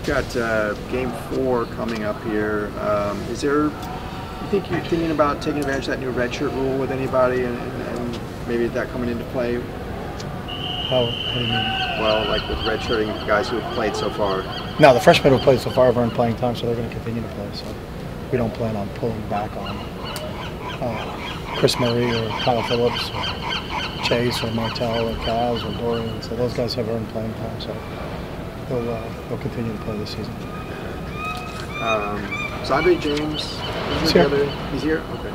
We've got game 4 coming up here. You think you're thinking about taking advantage of that new redshirt rule with anybody and maybe that coming into play? How do you mean? Well, like with redshirting guys who have played so far. No, the freshmen who played so far have earned playing time, so they're going to continue to play. So we don't plan on pulling back on Chris Murray or Kyle Phillips or Chase or Martell or Kaz or Dorian. So those guys have earned playing time, so they'll continue to play this season. Andre James, he's here. He's here? Okay.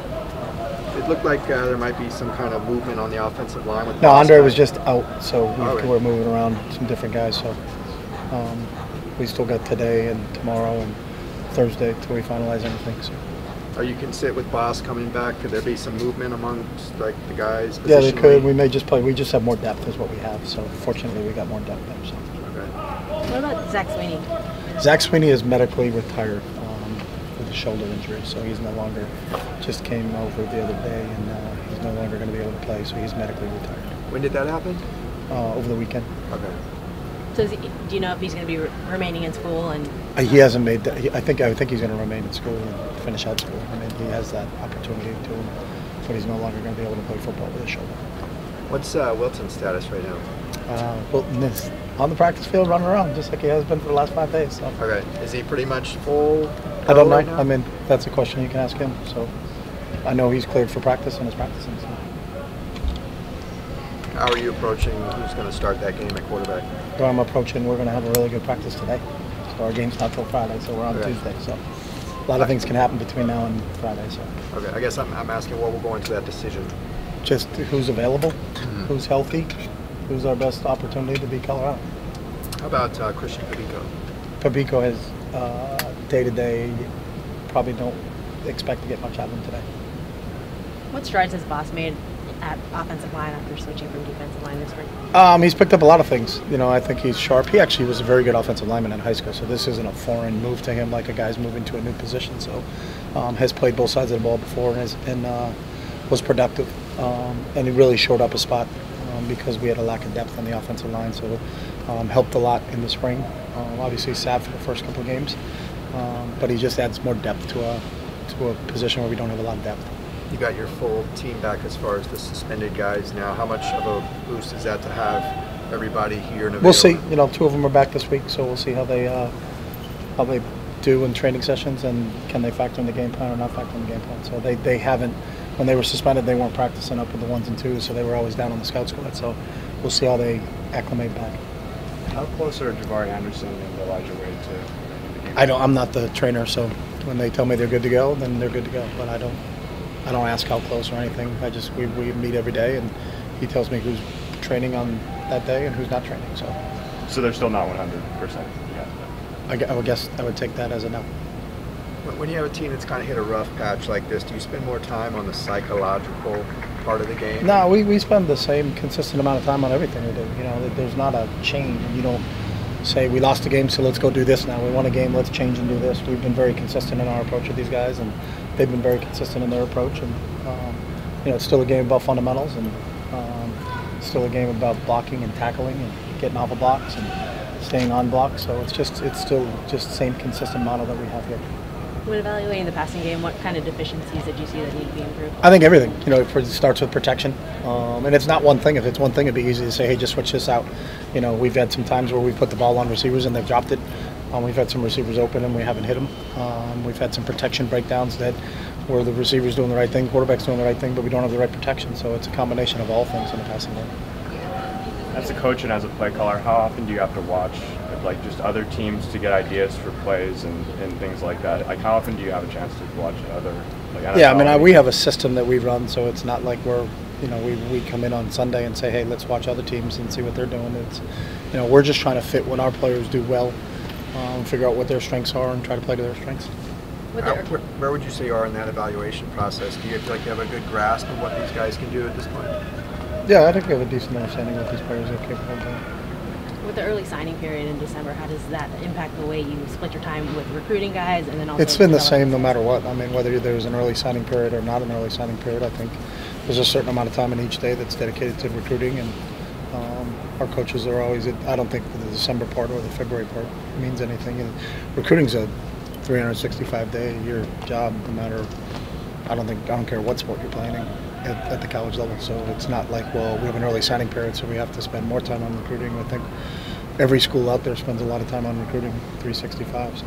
It looked like there might be some kind of movement on the offensive line. With no, Andre was just out, so okay. We're moving around some different guys. So we still got today and tomorrow and Thursday till we finalize everything. So. Are you can sit with Boss coming back? Could there be some movement amongst like the guys? Yeah, they could. We may just play. We just have more depth is what we have. So fortunately, we got more depth there. So. Okay. What about Zach Sweeney? Zach Sweeney is medically retired with a shoulder injury, so he's no longer. Just came over the other day, and he's no longer going to be able to play. So he's medically retired. When did that happen? Over the weekend. Okay. So do you know if he's going to be remaining in school? And he hasn't made that. I think he's going to remain in school and finish out school. I mean, he has that opportunity to, but he's no longer going to be able to play football with a shoulder. What's Wilton's status right now? Wilton is on the practice field running around just like he has been for the last 5 days. So. Okay. Is he pretty much full? I don't know. Right now? I mean, that's a question you can ask him. So I know he's cleared for practice and is practicing. So. How are you approaching who's going to start that game at quarterback? Where I'm approaching, we're going to have a really good practice today. So our game's not till Friday, so we're on Tuesday. So a lot of things can happen between now and Friday. So. Okay. I guess I'm asking what will go into that decision. Just who's available, who's healthy, who's our best opportunity to be Colorado. How about Christian Pabico? Pabico has day-to-day, probably don't expect to get much out of him today. what strides has Boss made at offensive line after switching from defensive line this spring? He's picked up a lot of things. You know, I think he's sharp. He actually was a very good offensive lineman in high school, so this isn't a foreign move to him like a guy's moving to a new position. So has played both sides of the ball before and was productive. And he really showed up a spot because we had a lack of depth on the offensive line, so helped a lot in the spring. Obviously sad for the first couple of games, but he just adds more depth to a position where we don't have a lot of depth. You got your full team back as far as the suspended guys now. How much of a boost is that to have everybody here? And we'll see. You know, 2 of them are back this week, so we'll see how they do in training sessions and can they factor in the game plan or not factor in the game plan. So they haven't. When they were suspended, they weren't practicing up with the 1s and 2s, so they were always down on the scout squad. So we'll see how they acclimate back. How close are Jabari Anderson and Elijah Wade to the game? I'm not the trainer, so when they tell me they're good to go, then they're good to go. But I don't ask how close or anything. We meet every day, and he tells me who's training on that day and who's not training. So they're still not 100%. Yeah. I would guess I would take that as a no. When you have a team that's kind of hit a rough patch like this, do you spend more time on the psychological part of the game? No, we spend the same consistent amount of time on everything we do. You know, there's not a change. You don't say we lost a game, so let's go do this now. We won a game, let's change and do this. We've been very consistent in our approach with these guys, and they've been very consistent in their approach. And you know, it's still a game about fundamentals, and still a game about blocking and tackling and getting off of blocks and staying on blocks. So it's still just the same consistent model that we have here. When evaluating the passing game, what kind of deficiencies did you see that need to be improved? I think everything. You know, it starts with protection, and it's not one thing. If it's one thing, it'd be easy to say, "Hey, just switch this out." You know, we've had some times where we've put the ball on receivers and they've dropped it. We've had some receivers open and we haven't hit them. We've had some protection breakdowns where the receiver's doing the right thing, quarterback's doing the right thing, but we don't have the right protection. So it's a combination of all things in the passing game. As a coach and as a play caller, how often do you have to watch like just other teams to get ideas for plays and things like that? Like how often do you have a chance to watch other NFL? Yeah, I mean, we have a system that we run, so it's not like we come in on Sunday and say, hey, let's watch other teams and see what they're doing. It's, you know, we're just trying to fit what our players do well, figure out what their strengths are and try to play to their strengths. Where would you say you are in that evaluation process? Do you feel like you have a good grasp of what these guys can do at this point? Yeah, I think we have a decent understanding of what these players are capable of doing. With the early signing period in December, how does that impact the way you split your time with recruiting guys and then also? It's been the same no matter what. I mean, whether there's an early signing period or not an early signing period, I think there's a certain amount of time in each day that's dedicated to recruiting, and our coaches are always. I don't think the December part or the February part means anything. And recruiting's a 365-day-a-year job, no matter. I don't care what sport you're playing at the college level. So it's not like, well, we have an early signing period, so we have to spend more time on recruiting. I think every school out there spends a lot of time on recruiting, 365. So.